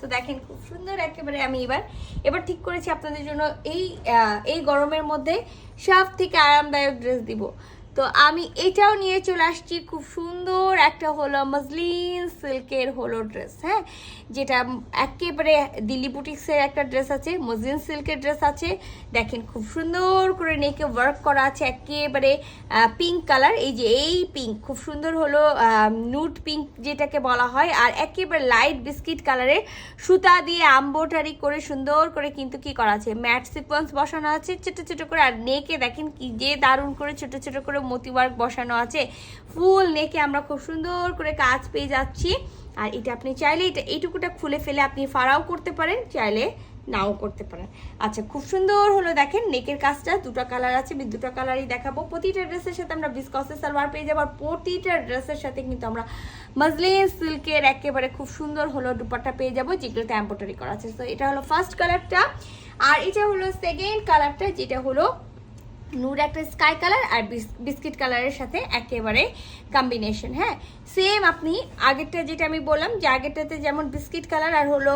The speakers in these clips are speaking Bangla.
তো দেখেন খুব সুন্দর একেবারে আমি এবার ঠিক করেছি আপনাদের জন্য এই গরমের মধ্যে সব থেকে আরামদায়ক ড্রেস দিব। তো আমি এটাও নিয়ে চলে আসছি, খুব সুন্দর একটা হলো মসলিন সিল্কের হলো ড্রেস, হ্যাঁ, যেটা একেবারে দিল্লি বুটিক্সের একটা ড্রেস আছে, মসলিন সিল্কের ড্রেস আছে। দেখেন খুব সুন্দর করে নেকে ওয়ার্ক করা আছে, একেবারে পিঙ্ক কালার, এই যে এই পিঙ্ক খুব সুন্দর হলো নুড পিঙ্ক যেটাকে বলা হয়, আর একেবারে লাইট বিস্কিট কালারের সুতা দিয়ে এমব্রয়ডারি করে সুন্দর করে কিন্তু কি করা আছে, ম্যাট সিকোয়েন্স বসানো আছে ছোট ছোট করে। আর নেকে দেখেন কি যে দারুণ করে ছোট ছোট করে মতি ওয়ার্ক বসানো আছে, ফুল নেকে আমরা খুব সুন্দর করে কাজ পেয়ে যাচ্ছি। আর এটা আপনি চাইলে এইটুকুটা খুলে ফেলে আপনি ফাড়াও করতে পারেন, চাইলে নাও করতে পারেন। আচ্ছা, খুব সুন্দর হলো দেখেন নেকের কাজটা, দুটো কালার আছে, আমি দুটো কালারই দেখাবো। প্রতিটা ড্রেসের সাথে আমরা বিসকসের সালোয়ার পেয়ে যাবো, আর প্রতিটা ড্রেসের সাথে কিন্তু আমরা মসলিন সিল্কের একেবারে খুব সুন্দর হলো দুপাট্টা পেয়ে যাবো, যেগুলোতে এমব্রয়ডারি করা আছে। তো এটা হলো ফার্স্ট কালারটা, আর এটা হলো সেকেন্ড কালারটা, যেটা হলো নুড একটা স্কাই কালার আর বিস্কিট কালারের সাথে একেবারে কম্বিনেশন। হ্যাঁ, সেম আপনি আগেরটা যেটা আমি বললাম যে আগেরটাতে যেমন বিস্কিট কালার আর হলো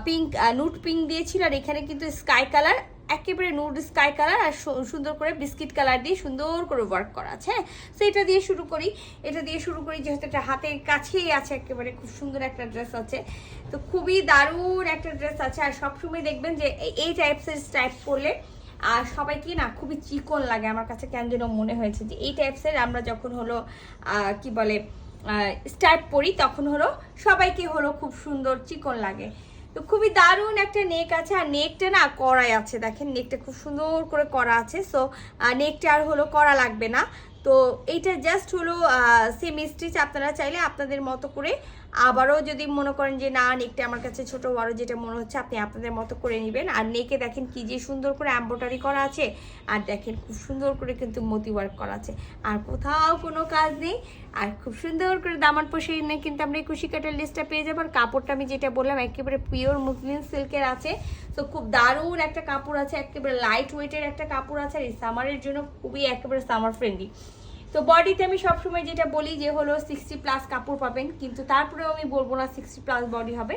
পিঙ্ক নুড পিঙ্ক দিয়েছিল, আর এখানে কিন্তু স্কাই কালার, একেবারে নুড স্কাই কালার আর সুন্দর করে বিস্কিট কালার দিয়ে সুন্দর করে ওয়ার্ক করা আছে। হ্যাঁ, তো এটা দিয়ে শুরু করি, যেহেতু এটা হাতের কাছেই আছে, একেবারে খুব সুন্দর একটা ড্রেস আছে। তো খুবই দারুণ একটা ড্রেস আছে, আর সবসময় দেখবেন যে এই টাইপসের টাইপ করলে আর সবাইকে না খুবই চিকন লাগে। আমার কাছে কেন যেন মনে হয়েছে যে এই টাইপসের আমরা যখন হলো কি বলে স্টাইপ পরি, তখন হলো সবাইকে হলো খুব সুন্দর চিকন লাগে। তো খুবই দারুণ একটা নেক আছে, আর নেকটা না করাই আছে, দেখেন নেকটা খুব সুন্দর করে করা আছে। সো নেকটা আর হলো করা লাগবে না। তো এইটা জাস্ট হলো সেম স্টিচ, আপনারা চাইলে আপনাদের মতো করে আবারও যদি মনে করেন যে না নেকটা আমার কাছে ছোট বড় যেটা মনে হচ্ছে আপনি আপনাদের মতো করে নেবেন। আর নেকে দেখেন কি যে সুন্দর করে এমব্রয়ডারি করা আছে, আর দেখেন খুব সুন্দর করে কিন্তু মতি ওয়ার্ক করা আছে, আর কোথাও কোনো কাজ নেই। আর খুব সুন্দর করে দামান পোষে নিয়ে কিন্তু আমরা এই কুশি কাটার লিস্টটা পেয়ে যাবো। আর কাপড়টা আমি যেটা বললাম একেবারে পিওর মুসলিন সিল্কের আছে। তো খুব দারুণ একটা কাপড় আছে, একেবারে লাইট ওয়েটের একটা কাপড় আছে, আর এই সামারের জন্য খুবই একেবারে সামার ফ্রেন্ডলি। তো বডিতে আমি সবসময় যেটা বলি যে হলো 60+ কাপড় পাবেন, কিন্তু তারপরেও আমি বলবো না 60+ বডি হবে।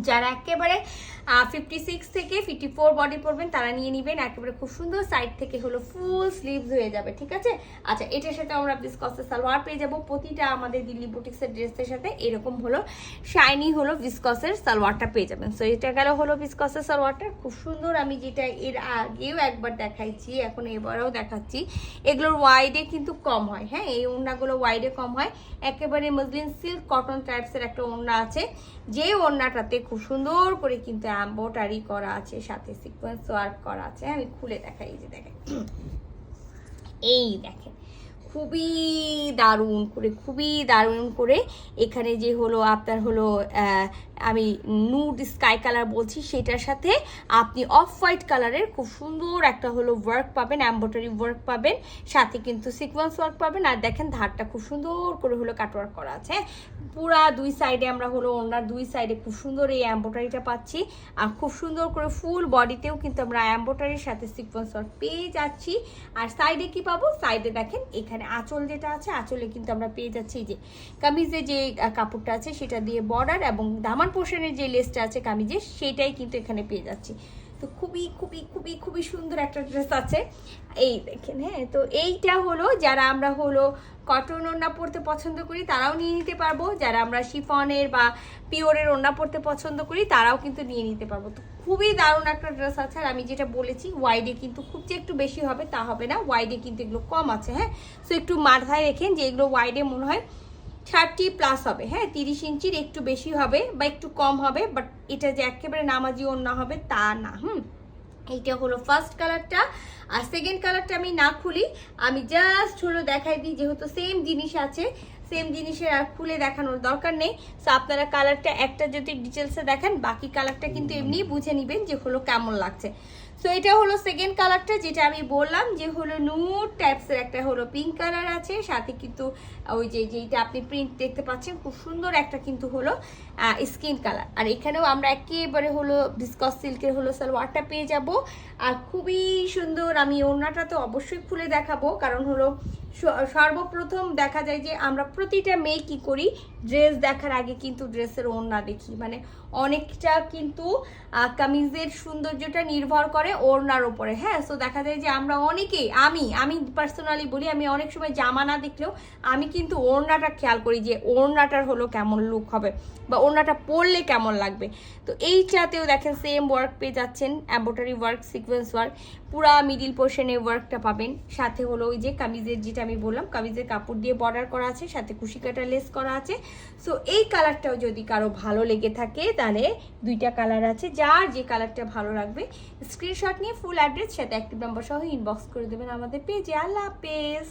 যারা একেবারে 56 থেকে 54 বডি পরবেন তারা নিয়ে নেবেন, একেবারে খুব সুন্দর সাইড থেকে হলো ফুল স্লিভস হয়ে যাবে, ঠিক আছে। আচ্ছা, এটার সাথে আমরা ভিসকসের সালোয়ার পেয়ে যাবো। প্রতিটা আমাদের দিল্লি বুটিক্সের ড্রেসের সাথে এরকম হলো শাইনি হলো ভিসকসের সালোয়ারটা পেয়ে যাবেন। সো এটা গেল হলো ভিসকসের সালোয়ারটা, খুব সুন্দর। আমি যেটা এর আগেও একবার দেখাইছি, এখন এবারেও দেখাচ্ছি। এগুলোর ওয়াইডে কিন্তু কম হয়, হ্যাঁ, এই ওড়নাগুলো ওয়াইডে কম হয়। একেবারে মসলিন সিল্ক কটন টাইপসের একটা ওড়না আছে, যে ওড়নাটাতে খুব সুন্দর করে কিন্তু এমব্রয়ডারি করা আছে, সাথে সিকোয়েন্স ওয়ার্ক করা আছে। আমি খুলে দেখাই, এই যে দেখেন, এই দেখেন খুবই দারুণ করে এখানে যে হলো আপনার হলো আমি নুড স্কাই কালার বলছি, সেটার সাথে আপনি অফ হোয়াইট কালারের খুব সুন্দর একটা হলো ওয়ার্ক পাবেন, এমব্রয়ডারি ওয়ার্ক পাবেন, সাথে কিন্তু সিকোয়েন্স ওয়ার্ক পাবেন। আর দেখেন ধারটা খুব সুন্দর করে হলো কাটওয়ার্ক করা আছে, পুরা দুই সাইডে আমরা হলো ওনার দুই সাইডে খুব সুন্দর এই এমব্রয়ডারিটা পাচ্ছি। আর খুব সুন্দর করে ফুল বডিতেও কিন্তু আমরা এমব্রয়ডারির সাথে সিকোয়েন্স ওয়ার্ক পেয়ে যাচ্ছি। আর সাইডে কি পাবো, সাইডে দেখেন এখানে আঁচল যেটা আছে, আঁচলে কিন্তু আমরা পেয়ে যাচ্ছি যে কামিজে যে কাপড়টা আছে সেটা দিয়ে বর্ডার, এবং দামান পোর্শনের যে লেসটা আছে কামিজে সেটাই কিন্তু এখানে পেয়ে যাচ্ছি। তো খুবই সুন্দর একটা ড্রেস আছে, এই দেখেন। হ্যাঁ, তো এইটা হলো যারা আমরা হলো কটন ওড়না পরতে পছন্দ করি তারাও নিয়ে নিতে পারবো, যারা আমরা শিফনের বা পিওরের ওড়না পরতে পছন্দ করি তারাও কিন্তু নিয়ে নিতে পারবো। তো খুবই দারুণ একটা ড্রেস আছে। আর আমি যেটা বলেছি ওয়াইডে কিন্তু খুব যে একটু বেশি হবে তা হবে না, ওয়াইডে কিন্তু এগুলো কম আছে। হ্যাঁ, সো একটু মাথায় রেখেন যে এগুলো ওয়াইডে মনে হয় 30+ হবে, হ্যাঁ, 30 ইঞ্চির একটু বেশি হবে বা একটু কম হবে, বাট এটা যে একেবারে নামাজি ওড়না হবে তা না। এইটা হলো ফার্স্ট কালারটা। আর সেকেন্ড কালারটা আমি না খুলি, আমি জাস্ট হলো দেখাই দিই, যেহেতু সেম জিনিস আছে, সেম জিনিসের আর খুলে দেখানোর দরকার নেই। সো আপনারা কালারটা একটা যদি ডিটেলসে দেখেন, বাকি কালারটা কিন্তু এমনি বুঝে নেবেন যে হলো কেমন লাগছে। সো এটা হলো সেকেন্ড কালারটা, যেটা আমি বললাম যে হলো নুড টাইপসের একটা হলো পিঙ্ক কালার আছে, সাথে কিন্তু ওই যেটা আপনি প্রিন্ট দেখতে পাচ্ছেন খুব সুন্দর একটা কিন্তু হলো স্কিন কালার। আর এখানেও আমরা একেবারে হলো ভিসকস সিল্কের হলো সালোয়ারটা পেয়ে যাব। আর খুবই সুন্দর, আমি ওড়নাটা তো অবশ্যই খুলে দেখাবো, কারণ হলো সর্বপ্রথম দেখা যায় যে আমরা প্রতিটা মেয়ে কি করি, ড্রেস দেখার আগে কিন্তু ড্রেসের ওড়না দেখি, মানে অনেকটা কিন্তু কামিজের সৌন্দর্যটা নির্ভর করে ওড়নার উপরে। হ্যাঁ, সো দেখা যায় যে আমরা অনেকেই, আমি পার্সোনালি বলি, আমি অনেক সময় জামা না দেখলেও আমি কিন্তু ওড়নাটা খেয়াল করি যে ওড়নাটার হলো কেমন লুক হবে বা ওড়নাটা পরলে কেমন লাগবে। তো এইটাতেও দেখেন সেম ওয়ার্ক পেয়ে যাচ্ছেন, এমব্রয়ডারি ওয়ার্ক, সিকোয়েন্স ওয়ার্ক, পুরা মিডিল পোর্শনে ওয়ার্কটা পাবেন। সাথে হলো ওই যে কামিজের, যেটা আমি বললাম কামিজের কাপড় দিয়ে বর্ডার করা আছে, সাথে কুশি কাটা লেস করা আছে। সো এই কালারটাও যদি কারো ভালো লেগে থাকে তাহলে দুইটা কালার আছে, যার যে কালারটা ভালো লাগবে স্ক্রিনশট নিয়ে ফুল অ্যাড্রেস সাথে অ্যাক্টিভ নাম্বার সহ ইনবক্স করে দেবেন আমাদের পেজে। আল্লাহ হাফেজ।